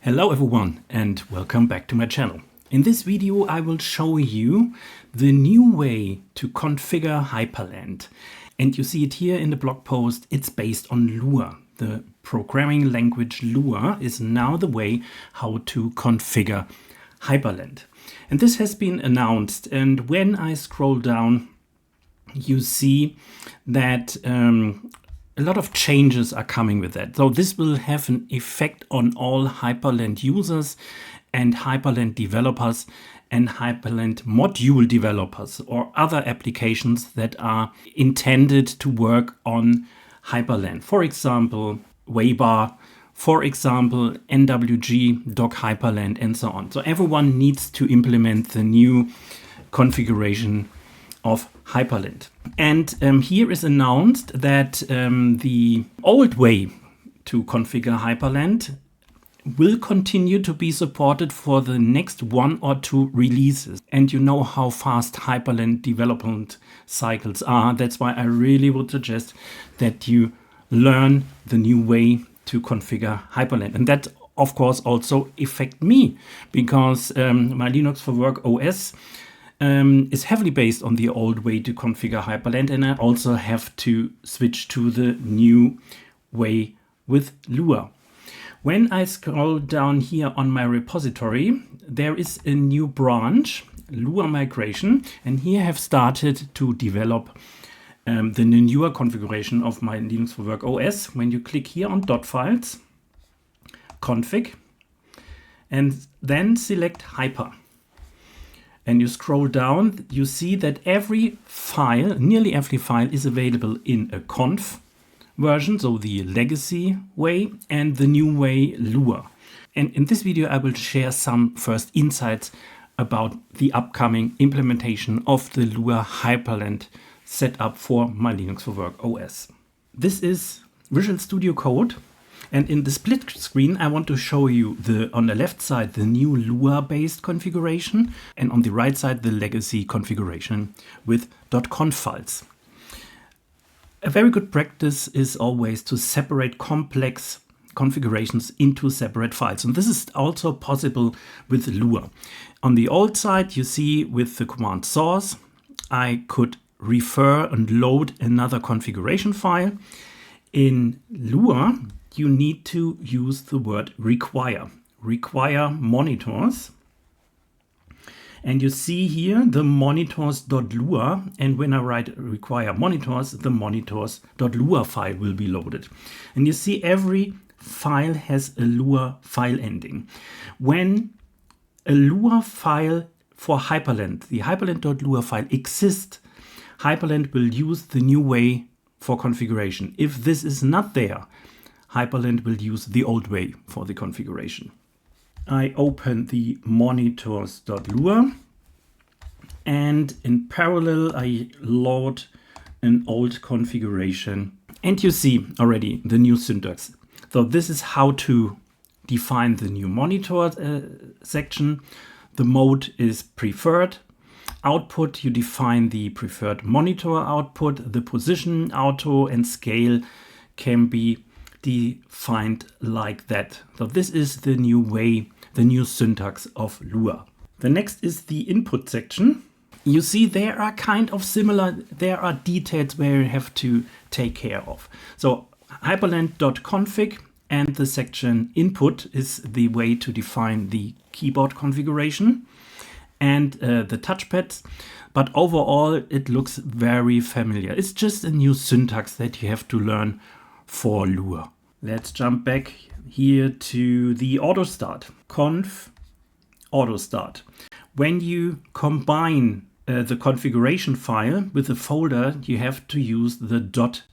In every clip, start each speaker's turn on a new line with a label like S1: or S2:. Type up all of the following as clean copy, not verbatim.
S1: Hello everyone and welcome back to my channel. In this video I will show you the new way to configure Hyprland. And you see it here in the blog post, it's based on Lua. The programming language Lua is now the way how to configure Hyprland. And this has been announced, and when I scroll down you see that a lot of changes are coming with that. So this will have an effect on all Hyprland users and Hyprland developers and Hyprland module developers or other applications that are intended to work on Hyprland. For example, Waybar, for example, NWG, Doc Hyprland, and so on. So everyone needs to implement the new configuration of Hyprland. And here is announced that the old way to configure Hyprland will continue to be supported for the next 1 or 2 releases. And you know how fast Hyprland development cycles are. That's why I really would suggest that you learn the new way to configure Hyprland. And that, of course, also affect me, because my Linux for Work OS is heavily based on the old way to configure Hyprland, and I also have to switch to the new way with Lua. When I scroll down here on my repository, there is a new branch, LUA Migration, and here I have started to develop the newer configuration of my Linux for Work OS. When you click here on .files, config, and then select Hyper, and you scroll down, you see that every file, nearly every file, is available in a conf version, so the legacy way, and the new way Lua. And in this video I will share some first insights about the upcoming implementation of the Lua Hyprland setup for my Linux for Work OS. This is Visual Studio Code. And in the split screen, I want to show you on the left side, the new Lua-based configuration, and on the right side, the legacy configuration with .conf files. A very good practice is always to separate complex configurations into separate files. And this is also possible with Lua. On the old side, you see with the command source, I could refer and load another configuration file. In Lua, you need to use the word require monitors. And you see here the monitors.lua, and when I write require monitors, the monitors.lua file will be loaded. And you see every file has a Lua file ending. When a Lua file for Hyprland, the Hyprland.lua file exists, Hyprland will use the new way for configuration. If this is not there, Hyprland will use the old way for the configuration. I open the monitors.lua, and in parallel I load an old configuration, and you see already the new syntax. So this is how to define the new monitor section. The mode is preferred. Output, you define the preferred monitor output. The position, auto, and scale can be defined like that. So this is the new way, the new syntax of Lua. The next is the input section. You see there are kind of similar, there are details where you have to take care of. So hyprland.config and the section input is the way to define the keyboard configuration and the touchpads. But overall it looks very familiar. It's just a new syntax that you have to learn for Lua. Let's jump back here to the auto start. Conf auto start. When you combine the configuration file with a folder, you have to use the dot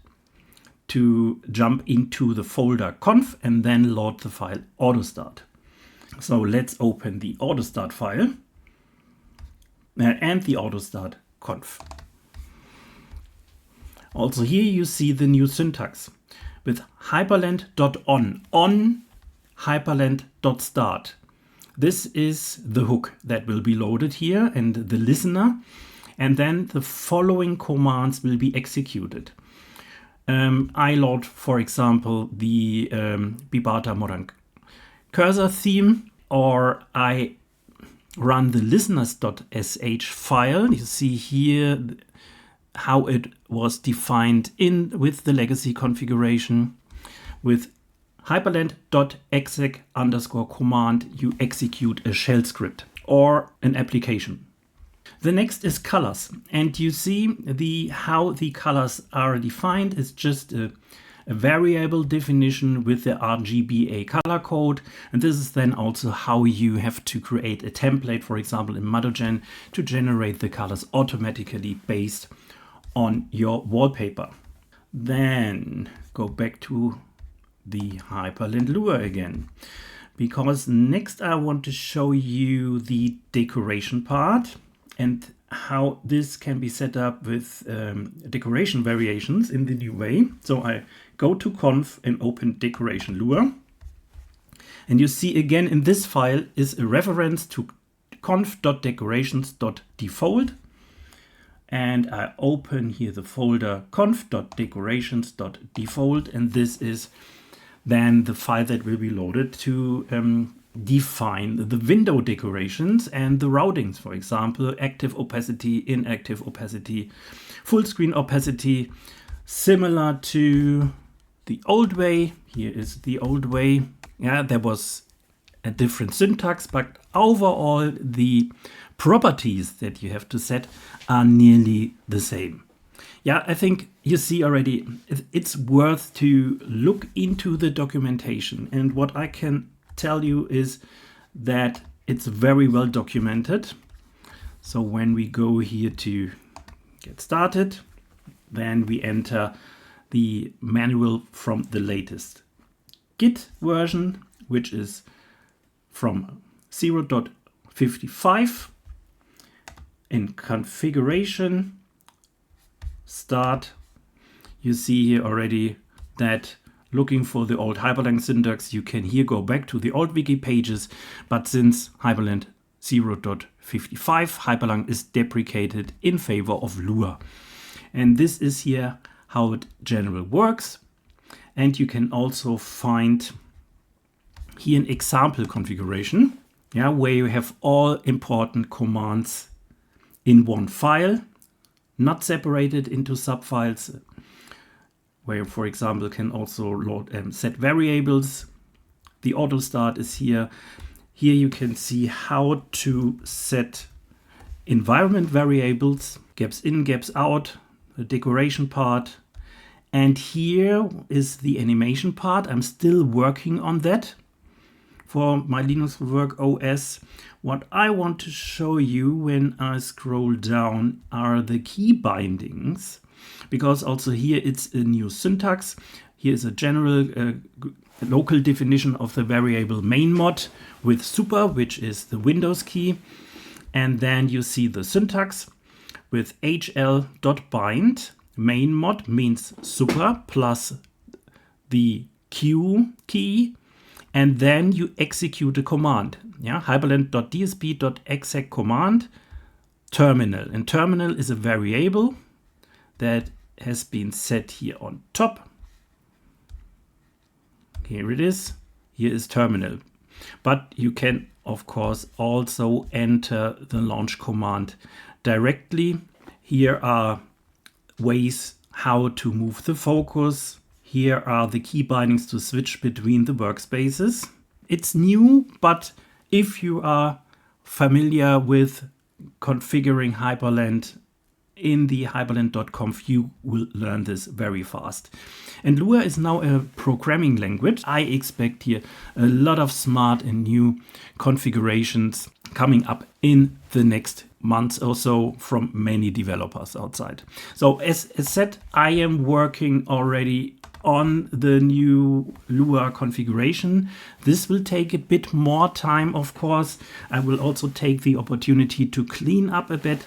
S1: to jump into the folder conf and then load the file auto start. So let's open the auto start file and the auto start conf. Also here you see the new syntax with hyprland.on hyprland.start. This is the hook that will be loaded here and the listener, and then the following commands will be executed. I load, for example, the Bibata modern cursor theme, or I run the listeners.sh file. You see here how it was defined in with the legacy configuration. With hyprland.exec_command, you execute a shell script or an application. The next is colors, and you see how the colors are defined is just a variable definition with the RGBA color code, and this is then also how you have to create a template, for example in Modular, to generate the colors automatically based on your wallpaper. Then go back to the Hyprland Lua again, because next I want to show you the decoration part and how this can be set up with decoration variations in the new way. So I go to conf and open decoration Lua. And you see again in this file is a reference to conf.decorations.default. And I open here the folder conf.decorations.default, and this is then the file that will be loaded to define the window decorations and the routings, for example, active opacity, inactive opacity, full screen opacity, similar to the old way. Here is the old way. Yeah, there was a different syntax, but overall the properties that you have to set are nearly the same. Yeah, I think you see already it's worth to look into the documentation, and what I can tell you is that it's very well documented. So when we go here to get started, then we enter the manual from the latest Git version, which is from 0.55. In configuration, start, you see here already that looking for the old Hyprland syntax, you can here go back to the old wiki pages, but since Hyprland 0.55, Hyprland is deprecated in favor of Lua. And this is here how it generally works. And you can also find here an example configuration, yeah, where you have all important commands in one file, not separated into subfiles, where you, for example, can also load set variables. The auto start is here. Here you can see how to set environment variables, gaps in, gaps out, the decoration part. And here is the animation part. I'm still working on that for my Linux for Work OS. What I want to show you when I scroll down are the key bindings, because also here it's a new syntax. Here is a general local definition of the variable main mod with super, which is the Windows key. And then you see the syntax with hl.bind. Main mod means super plus the Q key. And then you execute a command. Yeah, hyprland.dsp.exec command terminal. And terminal is a variable that has been set here on top. Here it is. Here is terminal. But you can, of course, also enter the launch command directly. Here are ways how to move the focus. Here are the key bindings to switch between the workspaces. It's new, but if you are familiar with configuring Hyprland in the hyprland.conf, you will learn this very fast. And Lua is now a programming language. I expect here a lot of smart and new configurations coming up in the next months or so from many developers outside. So as said, I am working already on the new Lua configuration. This will take a bit more time, of course. I will also take the opportunity to clean up a bit,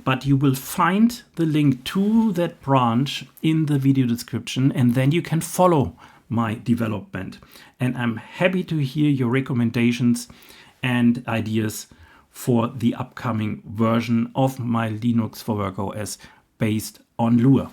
S1: but you will find the link to that branch in the video description, and then you can follow my development. And I'm happy to hear your recommendations and ideas for the upcoming version of my Linux for Work OS based on Lua.